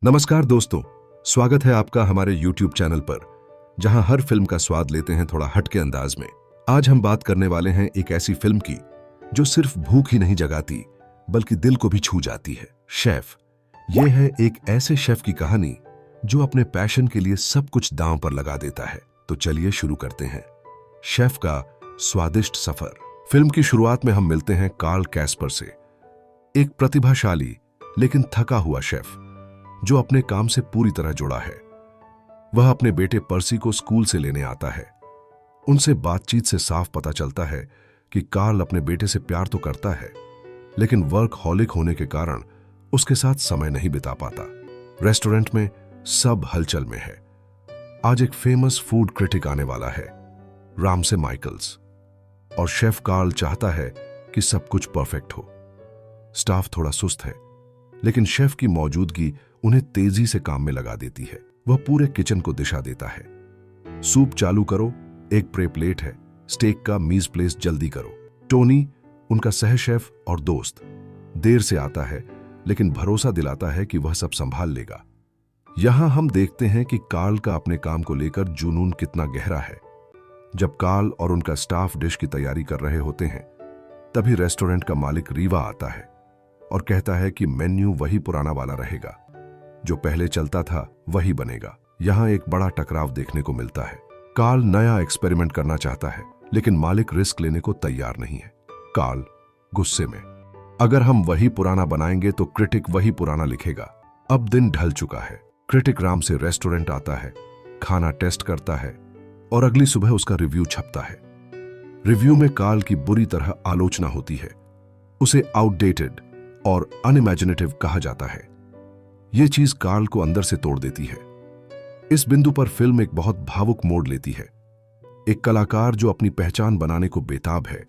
नमस्कार दोस्तों, स्वागत है आपका हमारे YouTube चैनल पर, जहां हर फिल्म का स्वाद लेते हैं थोड़ा हटके अंदाज में। आज हम बात करने वाले हैं एक ऐसी फिल्म की जो सिर्फ भूख ही नहीं जगाती बल्कि दिल को भी छू जाती है। शेफ। यह है एक ऐसे शेफ की कहानी जो अपने पैशन के लिए सब कुछ दांव पर लगा देता है। तो चलिए शुरू करते हैं शेफ का स्वादिष्ट सफर। फिल्म की शुरुआत में हम मिलते हैं कार्ल कैस्पर से, एक प्रतिभाशाली लेकिन थका हुआ शेफ जो अपने काम से पूरी तरह जुड़ा है। वह अपने बेटे पर्सी को स्कूल से लेने आता है। उनसे बातचीत से साफ पता चलता है कि कार्ल अपने बेटे से प्यार तो करता है, लेकिन वर्कहॉलिक होने के कारण उसके साथ समय नहीं बिता पाता। रेस्टोरेंट में सब हलचल में है। आज एक फेमस फूड क्रिटिक आने वाला है, रामसे माइकल्स, और शेफ कार्ल चाहता है कि सब कुछ परफेक्ट हो। स्टाफ थोड़ा सुस्त है, लेकिन शेफ की मौजूदगी उन्हें तेजी से काम में लगा देती है। वह पूरे किचन को दिशा देता है। सूप चालू करो, एक प्रे प्लेट है, स्टेक का मीज प्लेस जल्दी करो। टोनी, उनका सह शेफ और दोस्त, देर से आता है लेकिन भरोसा दिलाता है कि वह सब संभाल लेगा। यहां हम देखते हैं कि कार्ल का अपने काम को लेकर जुनून कितना गहरा है। जब कार्ल और उनका स्टाफ डिश की तैयारी कर रहे होते हैं, तभी रेस्टोरेंट का मालिक रीवा आता है और कहता है कि मेन्यू वही पुराना वाला रहेगा, जो पहले चलता था वही बनेगा। यहां एक बड़ा टकराव देखने को मिलता है। कार्ल नया एक्सपेरिमेंट करना चाहता है, लेकिन मालिक रिस्क लेने को तैयार नहीं है। कार्ल गुस्से में, अगर हम वही पुराना बनाएंगे तो क्रिटिक वही पुराना लिखेगा। अब दिन ढल चुका है। क्रिटिक राम से रेस्टोरेंट आता है, खाना टेस्ट करता है और अगली सुबह उसका रिव्यू छपता है। रिव्यू में कार्ल की बुरी तरह आलोचना होती है। उसे आउटडेटेड और अनइमेजिनेटिव कहा जाता है। यह चीज कार्ल को अंदर से तोड़ देती है। इस बिंदु पर फिल्म एक बहुत भावुक मोड़ लेती है। एक कलाकार जो अपनी पहचान बनाने को बेताब है,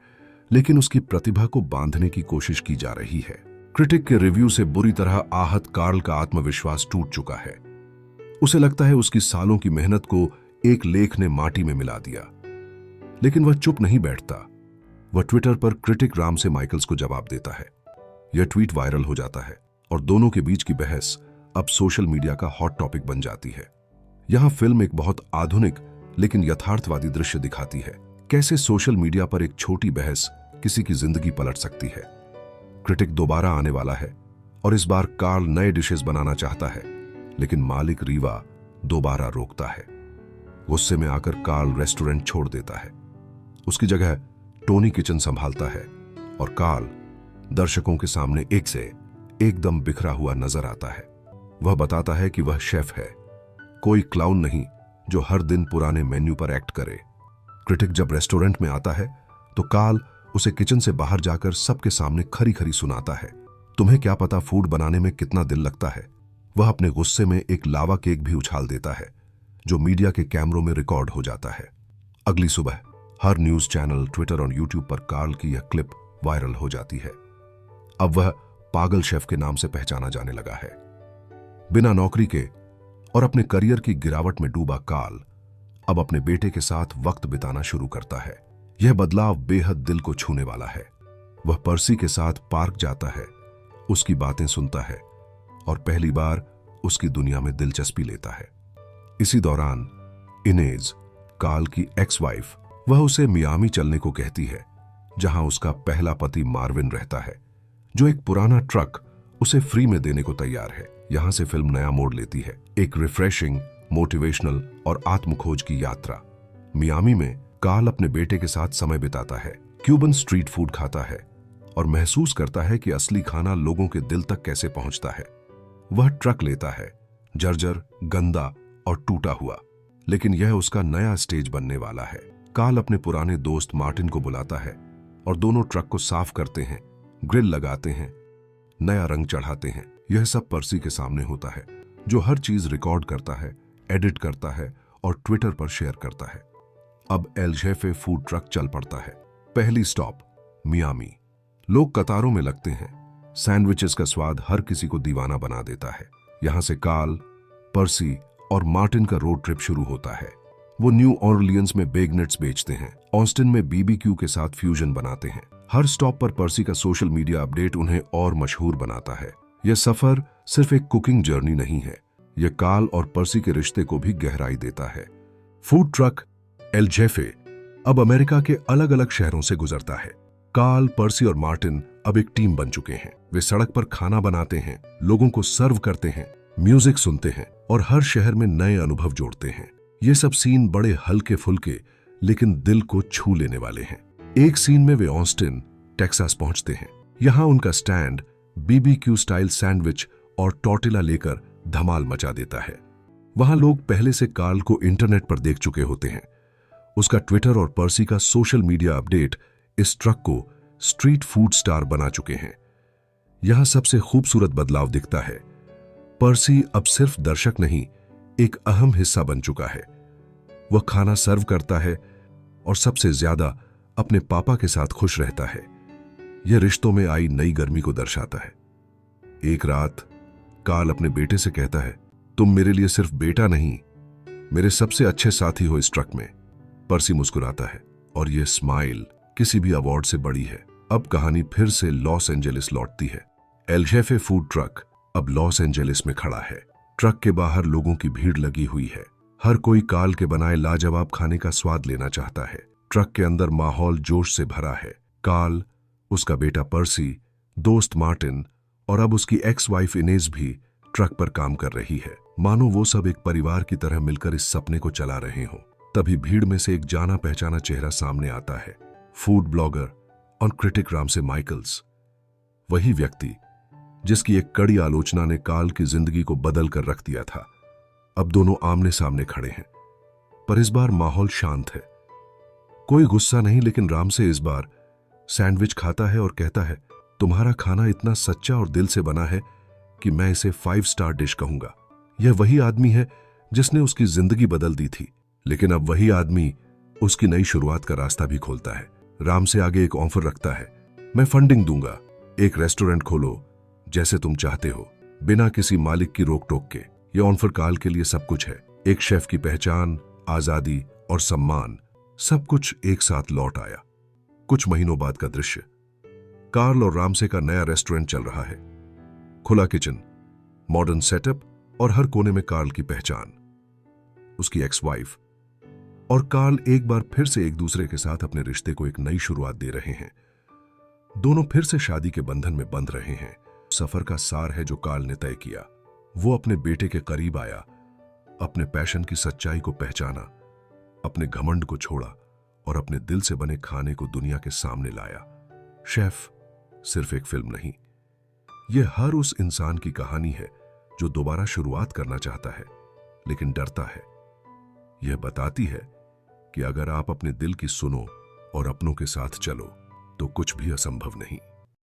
लेकिन उसकी प्रतिभा को बांधने की कोशिश की जा रही है। क्रिटिक के रिव्यू से बुरी तरह आहत कार्ल का आत्मविश्वास टूट चुका है। उसे लगता है उसकी सालों की मेहनत को एक लेख ने माटी में मिला दिया। लेकिन वह चुप नहीं बैठता। वह ट्विटर पर क्रिटिक राम से माइकल्स को जवाब देता है। यह ट्वीट वायरल हो जाता है और दोनों के बीच की बहस अब सोशल मीडिया का हॉट टॉपिक बन जाती है। यहां फिल्म एक बहुत आधुनिक लेकिन यथार्थवादी दृश्य दिखाती है। कैसे सोशल मीडिया पर एक छोटी बहस किसी की जिंदगी पलट सकती है। क्रिटिक दोबारा आने वाला है और इस बार कार्ल नए डिशेस बनाना चाहता है, लेकिन मालिक रीवा दोबारा रोकता है। गुस्से में आकर कार्ल रेस्टोरेंट छोड़ देता है। उसकी जगह टोनी किचन संभालता है और कार्ल दर्शकों के सामने एक से एकदम बिखरा हुआ नजर आता है। वह बताता है कि वह शेफ है, कोई क्लाउन नहीं जो हर दिन पुराने मेन्यू पर एक्ट करे। क्रिटिक जब रेस्टोरेंट में आता है तो कार्ल उसे किचन से बाहर जाकर सबके सामने खरी खरी सुनाता है। तुम्हें क्या पता फूड बनाने में कितना दिल लगता है। वह अपने गुस्से में एक लावा केक भी उछाल देता है, जो मीडिया के कैमरों में रिकॉर्ड हो जाता है। अगली सुबह हर न्यूज चैनल, ट्विटर और यूट्यूब पर कार्ल की यह क्लिप वायरल हो जाती है। अब वह पागल शेफ के नाम से पहचाना जाने लगा है। बिना नौकरी के और अपने करियर की गिरावट में डूबा कार्ल अब अपने बेटे के साथ वक्त बिताना शुरू करता है। यह बदलाव बेहद दिल को छूने वाला है। वह पर्सी के साथ पार्क जाता है, उसकी बातें सुनता है और पहली बार उसकी दुनिया में दिलचस्पी लेता है। इसी दौरान इनेज, कार्ल की एक्स वाइफ, वह उसे मियामी चलने को कहती है, जहां उसका पहला पति मार्विन रहता है, जो एक पुराना ट्रक उसे फ्री में देने को तैयार है। यहां से फिल्म नया मोड़ लेती है। एक रिफ्रेशिंग, मोटिवेशनल और आत्मखोज की यात्रा। मियामी में कार्ल अपने बेटे के साथ समय बिताता है, क्यूबन स्ट्रीट फूड खाता है और महसूस करता है कि असली खाना लोगों के दिल तक कैसे पहुंचता है। वह ट्रक लेता है, जर्जर, गंदा और टूटा हुआ, लेकिन यह उसका नया स्टेज बनने वाला है। कार्ल अपने पुराने दोस्त मार्टिन को बुलाता है और दोनों ट्रक को साफ करते हैं, ग्रिल लगाते हैं, नया रंग चढ़ाते हैं। यह सब पर्सी के सामने होता है, जो हर चीज रिकॉर्ड करता है, एडिट करता है और ट्विटर पर शेयर करता है। अब एल शेफे फूड ट्रक चल पड़ता है। पहली स्टॉप मियामी। लोग कतारों में लगते हैं। सैंडविचेस का स्वाद हर किसी को दीवाना बना देता है। यहां से कार्ल, पर्सी और मार्टिन का रोड ट्रिप शुरू होता है। वो न्यू ऑर्लियंस में बेगनेट्स बेचते हैं, ऑस्टिन में बीबीक्यू के साथ फ्यूजन बनाते हैं। हर स्टॉप पर पर्सी का सोशल मीडिया अपडेट उन्हें और मशहूर बनाता है। यह सफर सिर्फ एक कुकिंग जर्नी नहीं है, यह कार्ल और पर्सी के रिश्ते को भी गहराई देता है। फूड ट्रक एल जेफे अब अमेरिका के अलग अलग शहरों से गुजरता है। कार्ल, पर्सी और मार्टिन अब एक टीम बन चुके हैं। वे सड़क पर खाना बनाते हैं, लोगों को सर्व करते हैं, म्यूजिक सुनते हैं और हर शहर में नए अनुभव जोड़ते हैं। ये सब सीन बड़े हल्के फुल्के लेकिन दिल को छू लेने वाले हैं। एक सीन में वे ऑस्टिन, टेक्सास पहुंचते हैं। यहां उनका स्टैंड बीबीक्यू स्टाइल सैंडविच और टॉर्टिला लेकर धमाल मचा देता है। वहां लोग पहले से कार्ल को इंटरनेट पर देख चुके होते हैं। उसका ट्विटर और पर्सी का सोशल मीडिया अपडेट इस ट्रक को स्ट्रीट फूड स्टार बना चुके हैं। यहां सबसे खूबसूरत बदलाव दिखता है। पर्सी अब सिर्फ दर्शक नहीं, एक अहम हिस्सा बन चुका है। वह खाना सर्व करता है और सबसे ज्यादा अपने पापा के साथ खुश रहता है। यह रिश्तों में आई नई गर्मी को दर्शाता है। एक रात कार्ल अपने बेटे से कहता है, तुम मेरे लिए सिर्फ बेटा नहीं, मेरे सबसे अच्छे साथी हो इस ट्रक में। पर्सी मुस्कुराता है और यह स्माइल किसी भी अवार्ड से बड़ी है। अब कहानी फिर से लॉस एंजेलिस लौटती है। एल जेफे फूड ट्रक अब लॉस एंजेलिस में खड़ा है। ट्रक के बाहर लोगों की भीड़ लगी हुई है। हर कोई कार्ल के बनाए लाजवाब खाने का स्वाद लेना चाहता है। ट्रक के अंदर माहौल जोश से भरा है। कार्ल, उसका बेटा पर्सी, दोस्त मार्टिन और अब उसकी एक्स वाइफ इनेज भी ट्रक पर काम कर रही है। मानो वो सब एक परिवार की तरह मिलकर इस सपने को चला रहे हों। तभी भीड़ में से एक जाना पहचाना चेहरा सामने आता है। फूड ब्लॉगर और क्रिटिक राम से माइकल्स, वही व्यक्ति जिसकी एक कड़ी आलोचना ने कार्ल की जिंदगी को बदल कर रख दिया था। अब दोनों आमने सामने खड़े हैं, पर इस बार माहौल शांत है। कोई गुस्सा नहीं, लेकिन राम से इस बार सैंडविच खाता है और कहता है, तुम्हारा खाना इतना सच्चा और दिल से बना है कि मैं इसे 5 स्टार डिश कहूंगा। यह वही आदमी है जिसने उसकी जिंदगी बदल दी थी, लेकिन अब वही आदमी उसकी नई शुरुआत का रास्ता भी खोलता है। राम से आगे एक ऑफर रखता है, मैं फंडिंग दूंगा, एक रेस्टोरेंट खोलो जैसे तुम चाहते हो, बिना किसी मालिक की रोक टोक के। यह ऑफर कार्ल के लिए सब कुछ है। एक शेफ की पहचान, आजादी और सम्मान, सब कुछ एक साथ लौट आया। कुछ महीनों बाद का दृश्य, कार्ल और रामसे का नया रेस्टोरेंट चल रहा है। खुला किचन, मॉडर्न सेटअप और हर कोने में कार्ल की पहचान। उसकी एक्स वाइफ और कार्ल एक बार फिर से एक दूसरे के साथ अपने रिश्ते को एक नई शुरुआत दे रहे हैं। दोनों फिर से शादी के बंधन में बंध रहे हैं। सफर का सार है जो कार्ल ने तय किया। वो अपने बेटे के करीब आया, अपने पैशन की सच्चाई को पहचाना, अपने घमंड को छोड़ा और अपने दिल से बने खाने को दुनिया के सामने लाया। शेफ सिर्फ एक फिल्म नहीं, यह हर उस इंसान की कहानी है जो दोबारा शुरुआत करना चाहता है लेकिन डरता है। यह बताती है कि अगर आप अपने दिल की सुनो और अपनों के साथ चलो तो कुछ भी असंभव नहीं।